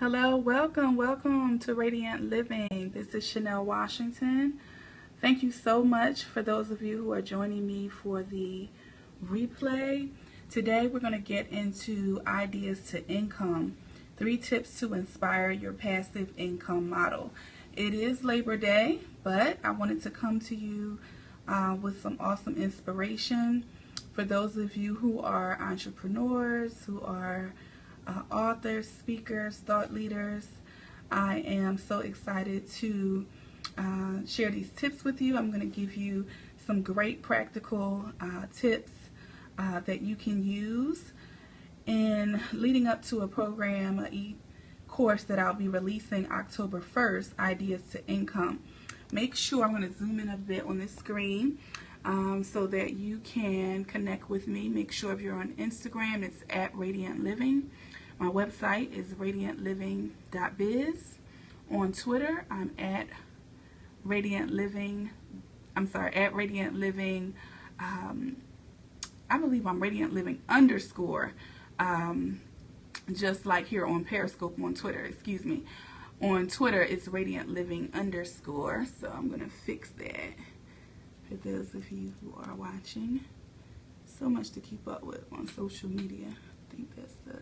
Hello, welcome to Radiant Living. This is Chanel Washington. Thank you so much for those of you who are joining me for the replay. Today we're going to get into ideas to income, 3 tips to inspire your passive income model. It is Labor Day, but I wanted to come to you with some awesome inspiration for those of you who are entrepreneurs, who are authors, speakers, thought leaders. I am so excited to share these tips with you. I'm going to give you some great practical tips that you can use in leading up to a program, course that I'll be releasing October 1st, Ideas to Income. Make sure, I'm going to zoom in a bit on this screen so that you can connect with me. Make sure if you're on Instagram, it's at Radiant Living. My website is radiantliving.biz. On Twitter, I'm at Radiant Living. At Radiant Living. I believe I'm Radiant Living _ just like here on Periscope on Twitter, excuse me. On Twitter, it's Radiant Living _ so I'm going to fix that for those of you who are watching. So much to keep up with on social media. I think that's the...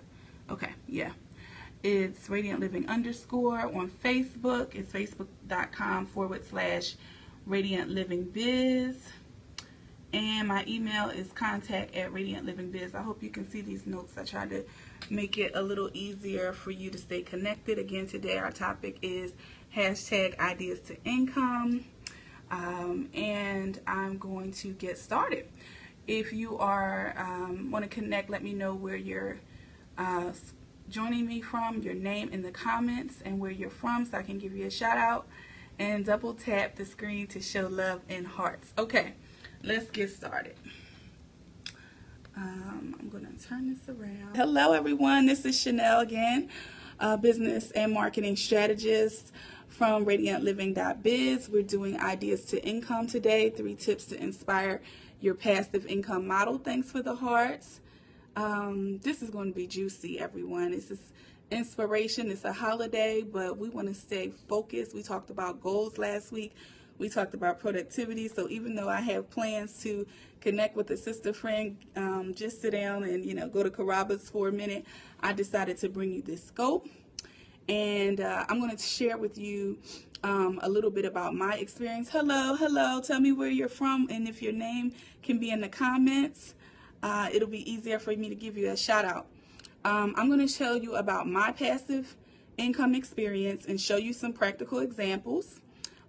Okay, yeah. It's Radiant Living _ on Facebook. It's facebook.com /Radiant Living Biz. And my email is contact@radiantlivingbiz. I hope you can see these notes. I tried to make it a little easier for you to stay connected. Again, today our topic is #ideas to income. And I'm going to get started. If you are want to connect, let me know where you're joining me from, your name in the comments, and where you're from so I can give you a shout out, and double tap the screen to show love and hearts. Okay, let's get started. I'm going to turn this around. Hello everyone, this is Chanel again, business and marketing strategist from radiantliving.biz. We're doing ideas to income today, 3 tips to inspire your passive income model. Thanks for the hearts. This is going to be juicy, everyone. This is inspiration. It's a holiday, but we want to stay focused. We talked about goals last week. We talked about productivity. So even though I have plans to connect with a sister friend, just sit down and, go to Carrabba's for a minute, I decided to bring you this scope. And I'm going to share with you a little bit about my experience. Hello. Tell me where you're from, and if your name can be in the comments. It'll be easier for me to give you a shout out. I'm going to tell you about my passive income experience and show you some practical examples.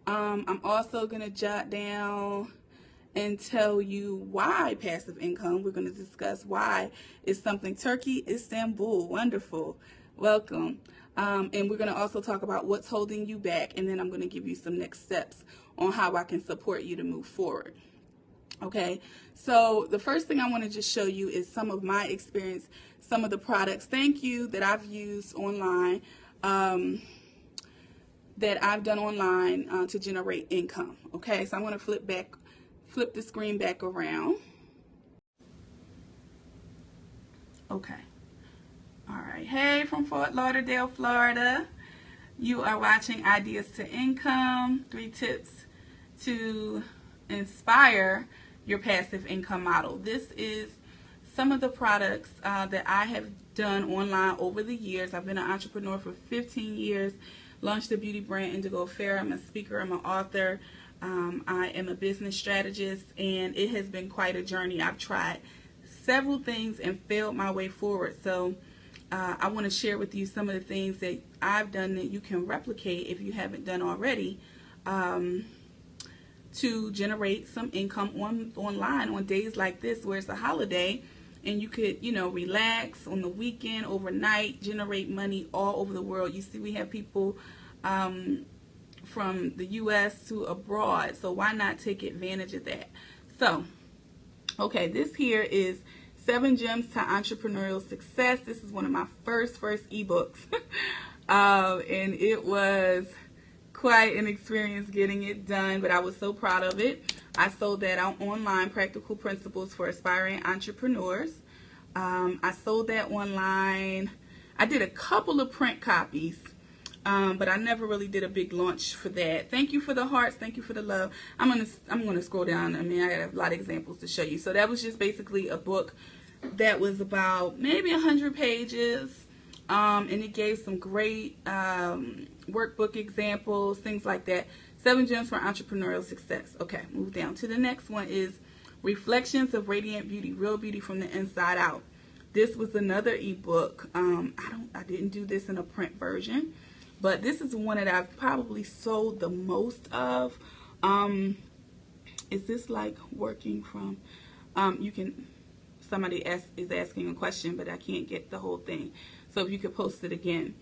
I'm also going to jot down and tell you why passive income. We're going to discuss why it's something. Turkey, Istanbul, wonderful. Welcome. And we're going to also talk about what's holding you back, and then I'm going to give you some next steps on how I can support you to move forward. Okay, so the first thing I want to just show you is some of my experience, some of the products, thank you, that I've used online, that I've done online to generate income. Okay, so I'm going to flip the screen back around. Okay, all right. Hey, from Fort Lauderdale, Florida. You are watching Ideas to Income, 3 tips to inspire your passive income model. This is some of the products that I have done online over the years. I've been an entrepreneur for 15 years, launched a beauty brand, Indigo Fair. I'm a speaker, I'm an author, I am a business strategist, and it has been quite a journey. I've tried several things and failed my way forward. So I want to share with you some of the things that I've done that you can replicate if you haven't done already, to generate some income online on days like this where it's a holiday, and you could, relax on the weekend, overnight, generate money all over the world. You see, we have people from the U.S. to abroad, so why not take advantage of that? So, okay, this here is 7 Gems to Entrepreneurial Success. This is one of my first ebooks, and it was quite an experience getting it done, but I was so proud of it. I sold that out online, Practical Principles for Aspiring Entrepreneurs. I sold that online I did a couple of print copies, but I never really did a big launch for that. Thank you for the hearts. Thank you for the love. I'm gonna scroll down. I mean, I got a lot of examples to show you. So that was just basically a book that was about maybe 100 pages, and it gave some great workbook examples, things like that. 7 Gems for Entrepreneurial Success. Okay, move down to the next one is Reflections of Radiant Beauty, Real Beauty from the Inside Out. This was another ebook. I didn't do this in a print version, but this is the one that I've probably sold the most of. Is this like working from? Somebody is asking a question, but I can't get the whole thing. So if you could post it again.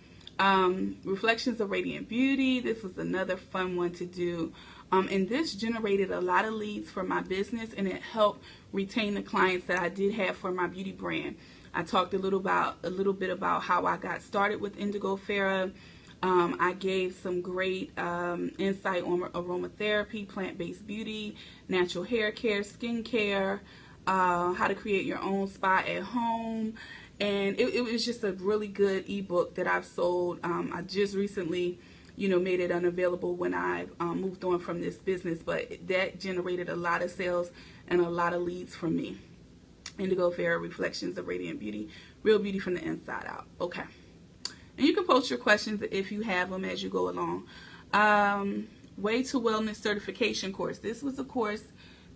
Reflections of Radiant Beauty. This was another fun one to do. And this generated a lot of leads for my business, and it helped retain the clients that I did have for my beauty brand. I talked a little bit about how I got started with Indigo Farah. I gave some great insight on aromatherapy, plant-based beauty, natural hair care, skin care, how to create your own spa at home. And it was just a really good ebook that I've sold. I just recently, made it unavailable when I moved on from this business, but that generated a lot of sales and a lot of leads for me. Indigo Farah, Reflections of Radiant Beauty, Real Beauty from the Inside Out. Okay. And you can post your questions if you have them as you go along. Way to Wellness Certification course. This was a course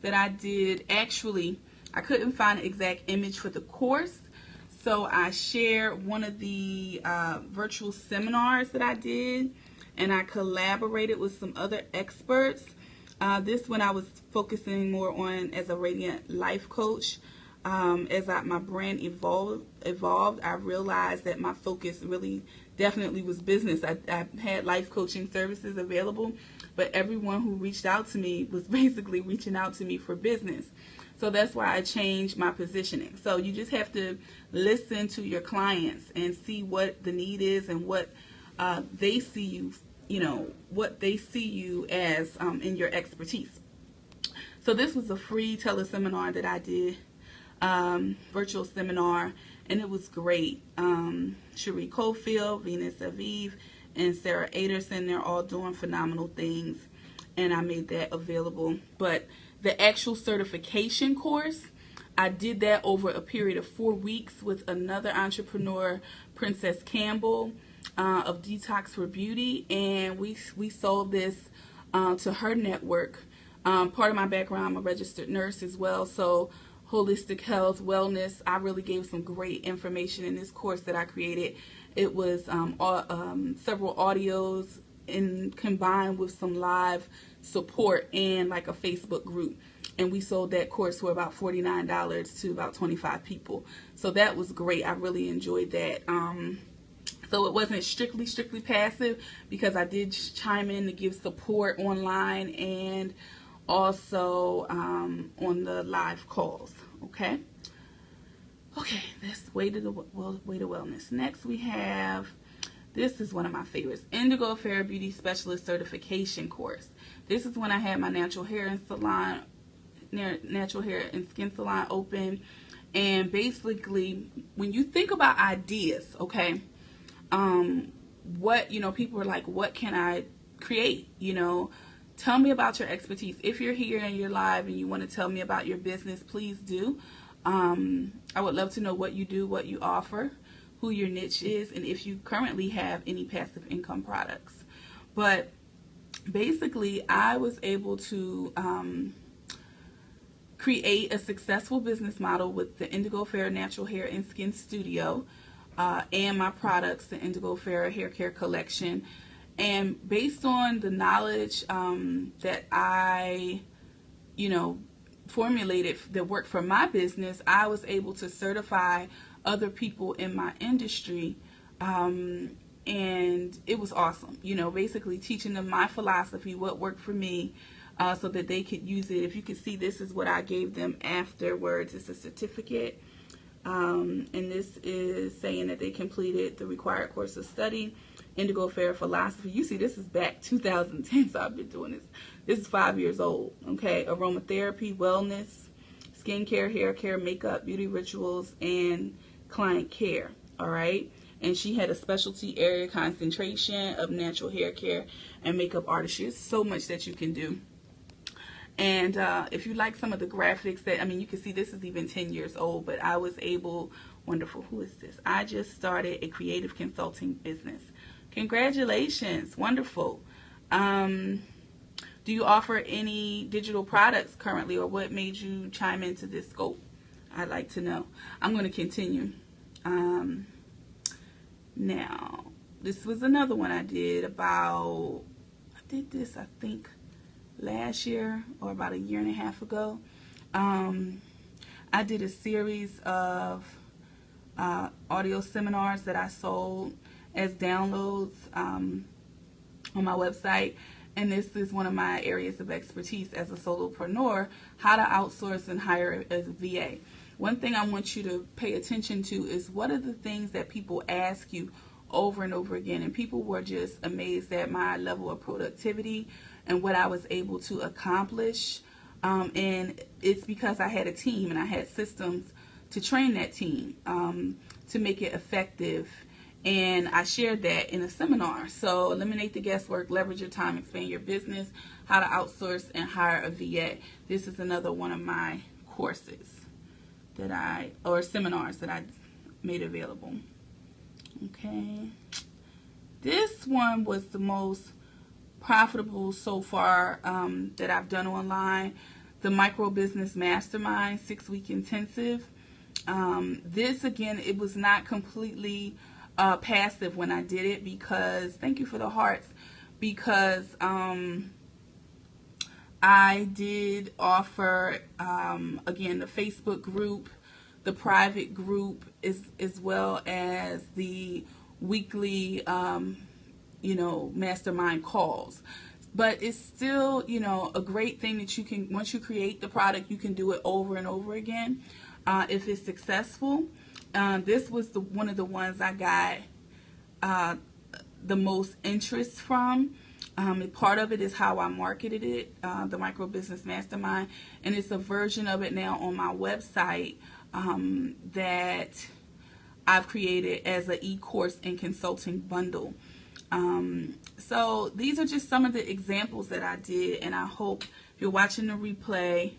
that I did. Actually, I couldn't find an exact image for the course, so I shared one of the virtual seminars that I did, and I collaborated with some other experts. This one I was focusing more on as a Radiant life coach. As my brand evolved, I realized that my focus really definitely was business. I had life coaching services available, but everyone who reached out to me was basically reaching out to me for business. So that's why I changed my positioning. So you just have to listen to your clients and see what the need is and what they see what they see you as in your expertise. So this was a free teleseminar that I did. Virtual seminar, and it was great. Cherie Cofield, Venus Aviv, and Sarah Aderson, they're all doing phenomenal things, and I made that available. But the actual certification course, I did that over a period of 4 weeks with another entrepreneur, Princess Campbell, of Detox for Beauty, and we sold this to her network. Part of my background, I'm a registered nurse as well, so holistic health, wellness. I really gave some great information in this course that I created. It was several audios combined with some live support and like a Facebook group. And we sold that course for about $49 to about 25 people. So that was great. I really enjoyed that. So it wasn't strictly passive, because I did chime in to give support online and also on the live calls. Okay, this way to wellness. Next we have, this is one of my favorites, Indigo Farah Beauty Specialist Certification course. This is when I had my natural hair and skin salon open. And basically, when you think about ideas, okay, what people are like, what can I create? Tell me about your expertise. If you're here and you're live and you want to tell me about your business, please do. I would love to know what you do, what you offer, who your niche is, and if you currently have any passive income products. But basically, I was able to create a successful business model with the Indigo Farah Natural Hair and Skin Studio and my products, the Indigo Farah Hair Care Collection. And based on the knowledge that I, formulated that worked for my business, I was able to certify other people in my industry. And it was awesome, basically teaching them my philosophy, what worked for me, so that they could use it. If you could see, this is what I gave them afterwards. It's a certificate. And this is saying that they completed the required course of study, Indigo Farah philosophy. You see, this is back 2010, so I've been doing this. This is 5 years old. Okay, aromatherapy, wellness, skincare, hair care, makeup, beauty rituals, and client care. All right, and she had a specialty area concentration of natural hair care and makeup artistry. There's so much that you can do. And if you like some of the graphics that, I mean, you can see this is even 10 years old, but I was able, wonderful, who is this? I just started a creative consulting business. Congratulations, wonderful. Do you offer any digital products currently, or what made you chime into this scope? I'd like to know. I'm going to continue. Now, this was another one I did about, I did this, I think, last year or about a year and a half ago. I did a series of audio seminars that I sold as downloads on my website. And this is one of my areas of expertise as a solopreneur, how to outsource and hire as a VA. One thing I want you to pay attention to is what are the things that people ask you over and over again. And people were just amazed at my level of productivity and what I was able to accomplish. And it's because I had a team and I had systems to train that team to make it effective. And I shared that in a seminar. So eliminate the guesswork, leverage your time, expand your business, how to outsource and hire a VA. This is another one of my courses or seminars that I made available. Okay. This one was the most profitable so far that I've done online. The Micro Business Mastermind 6-week intensive. This, again, it was not completely passive when I did it because, thank you for the hearts, because I did offer, again, the Facebook group, the private group, as well as the weekly, mastermind calls. But it's still, a great thing that you can, once you create the product, you can do it over and over again if it's successful. This was one of the ones I got the most interest from. Part of it is how I marketed it, the Micro Business Mastermind, and it's a version of it now on my website that I've created as an e-course and consulting bundle. So these are just some of the examples that I did, and I hope if you're watching the replay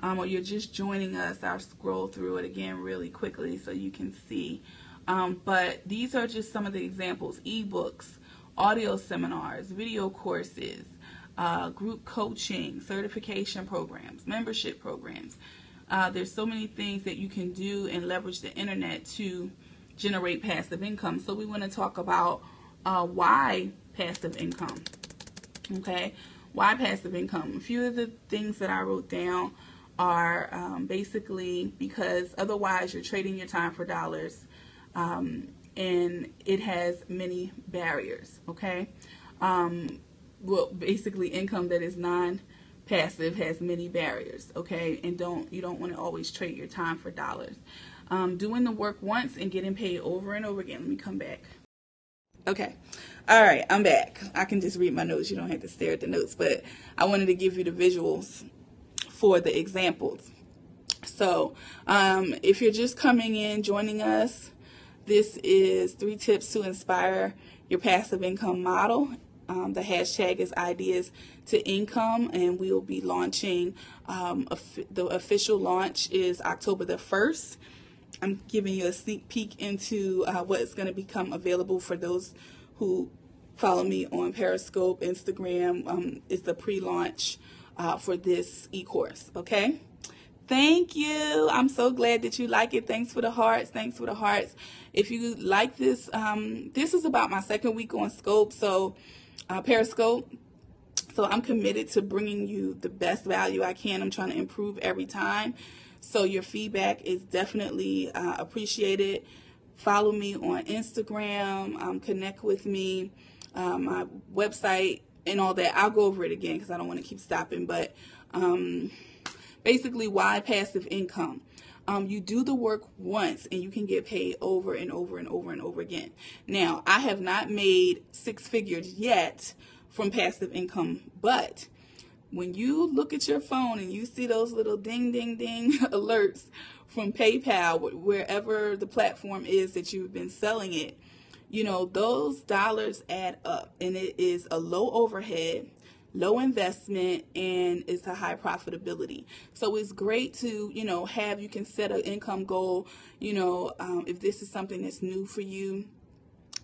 or you're just joining us, I'll scroll through it again really quickly so you can see. But these are just some of the examples: ebooks, audio seminars, video courses, group coaching, certification programs, membership programs. There's so many things that you can do and leverage the internet to generate passive income. So we want to talk about why passive income. Okay, why passive income? A few of the things that I wrote down are basically because otherwise you're trading your time for dollars, and it has many barriers. Okay, well, basically income that is non-passive has many barriers. Okay, and you don't want to always trade your time for dollars. Doing the work once and getting paid over and over again. Let me come back. Okay. All right, I'm back. I can just read my notes. You don't have to stare at the notes, but I wanted to give you the visuals for the examples. So if you're just coming in, joining us, this is 3 tips to inspire your passive income model. The hashtag is ideas to income, and we will be launching, the official launch is October the 1st. I'm giving you a sneak peek into what is going to become available for those who follow me on Periscope, Instagram. It's the pre-launch for this e-course, okay? Thank you. I'm so glad that you like it. Thanks for the hearts. Thanks for the hearts. If you like this, this is about my 2nd week on Periscope. So I'm committed to bringing you the best value I can. I'm trying to improve every time. So your feedback is definitely appreciated. Follow me on Instagram, connect with me, my website and all that. I'll go over it again because I don't want to keep stopping. But basically, why passive income? You do the work once and you can get paid over and over and over and over again. Now, I have not made 6 figures yet from passive income, but when you look at your phone and you see those little ding, ding, ding alerts from PayPal, wherever the platform is that you've been selling it, those dollars add up, and it is a low overhead, low investment, and it's a high profitability. So it's great to, you can set an income goal, if this is something that's new for you,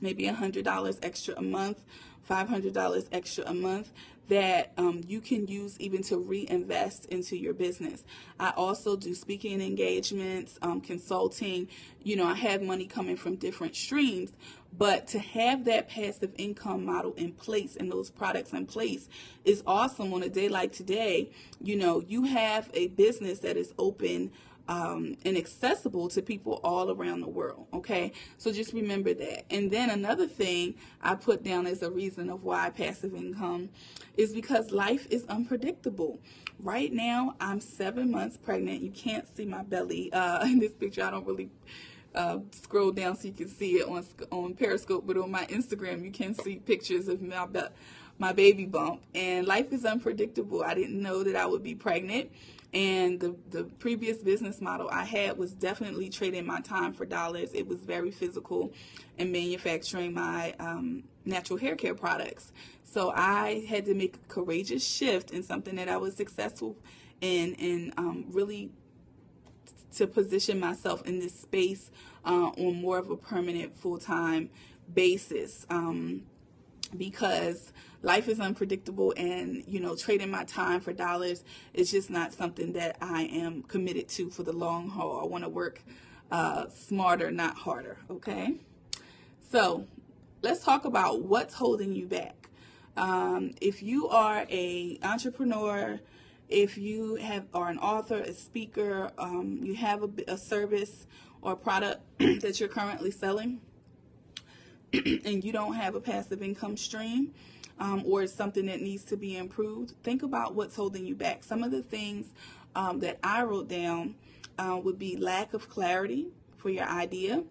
maybe $100 extra a month, $500 extra a month, that you can use even to reinvest into your business. I also do speaking engagements, consulting. I have money coming from different streams, but to have that passive income model in place and those products in place is awesome. On a day like today, you have a business that is open and accessible to people all around the world. Okay, so just remember that. And then another thing I put down as a reason of why passive income is because life is unpredictable. Right now, I'm 7 months pregnant. You can't see my belly in this picture. I don't really scroll down so you can see it on Periscope, but on my Instagram, you can see pictures of my baby bump. And life is unpredictable. I didn't know that I would be pregnant. And the previous business model I had was definitely trading my time for dollars. It was very physical and manufacturing my natural hair care products. So I had to make a courageous shift in something that I was successful in, and really to position myself in this space on more of a permanent full-time basis. Because life is unpredictable, and trading my time for dollars is just not something that I am committed to for the long haul. I want to work smarter, not harder. Okay, so let's talk about what's holding you back. If you are a entrepreneur, if you are an author, a speaker, you have a service or product that you're currently selling, and you don't have a passive income stream, or it's something that needs to be improved, think about what's holding you back. Some of the things that I wrote down would be lack of clarity for your idea,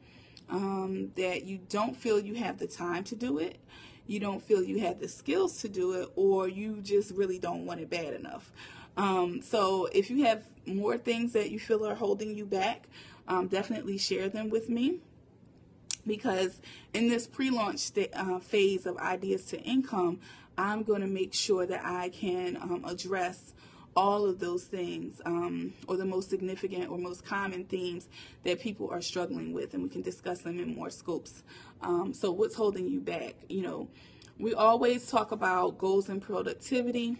that you don't feel you have the time to do it, you don't feel you have the skills to do it, or you just really don't want it bad enough. So if you have more things that you feel are holding you back, definitely share them with me. Because in this pre-launch phase of Ideas to Income, I'm going to make sure that I can address all of those things, or the most significant or most common themes that people are struggling with, and we can discuss them in more scopes. So what's holding you back? We always talk about goals and productivity,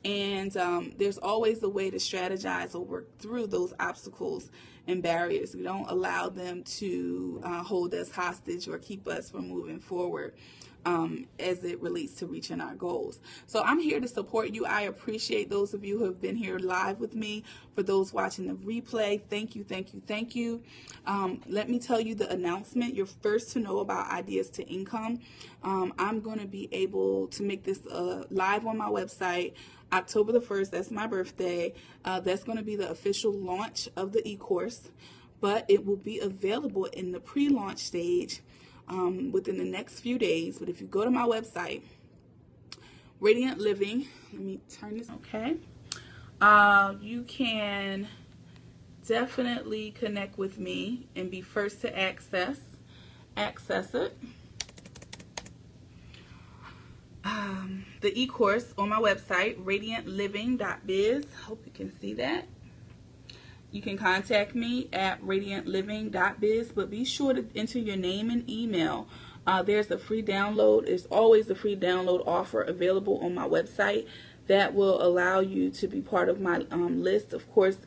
and there's always a way to strategize or work through those obstacles and barriers. We don't allow them to hold us hostage or keep us from moving forward as it relates to reaching our goals. So I'm here to support you. I appreciate those of you who have been here live with me. For those watching the replay, thank you, thank you, thank you. Let me tell you the announcement. You're first to know about Ideas to Income. I'm going to be able to make this live on my website October the 1st. That's my birthday. That's going to be the official launch of the e-course, but it will be available in the pre-launch stage within the next few days. But if you go to my website, Radiant Living, let me turn this, okay, you can definitely connect with me and be first to access it. The e-course on my website, radiantliving.biz. Hope you can see that. You can contact me at radiantliving.biz, but be sure to enter your name and email. There's a free download. There's always a free download offer available on my website that will allow you to be part of my list. Of course,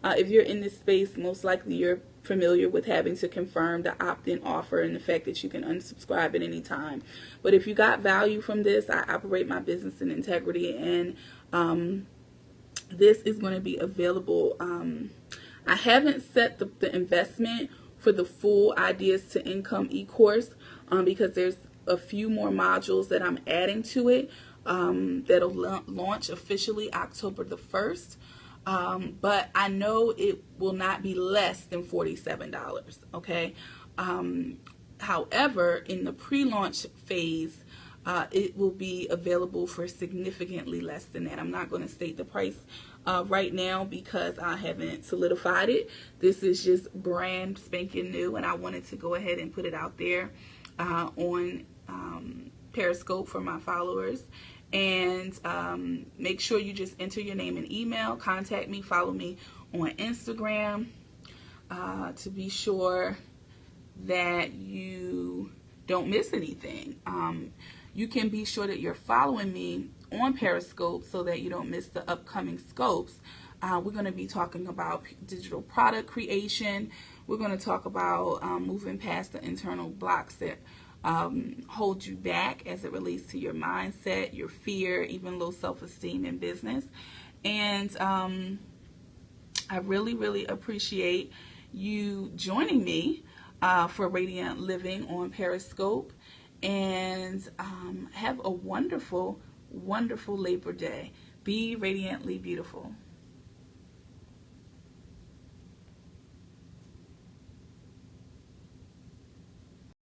if you're in this space, most likely you're familiar with having to confirm the opt-in offer and the fact that you can unsubscribe at any time. But if you got value from this, I operate my business in integrity, and this is going to be available. I haven't set the investment for the full Ideas to Income e-course because there's a few more modules that I'm adding to it that'll launch officially October the 1st. But I know it will not be less than $47, okay? However, in the pre-launch phase, it will be available for significantly less than that. I'm not going to state the price right now because I haven't solidified it. This is just brand spanking new, and I wanted to go ahead and put it out there on Periscope for my followers. And make sure you just enter your name and email, contact me, follow me on Instagram to be sure that you don't miss anything. You can be sure that you're following me on Periscope so that you don't miss the upcoming scopes. We're going to be talking about digital product creation. We're going to talk about moving past the internal blocks that hold you back as it relates to your mindset, your fear, even low self-esteem in business. And I really, really appreciate you joining me for Radiant Living on Periscope. And have a wonderful, wonderful Labor Day. Be radiantly beautiful.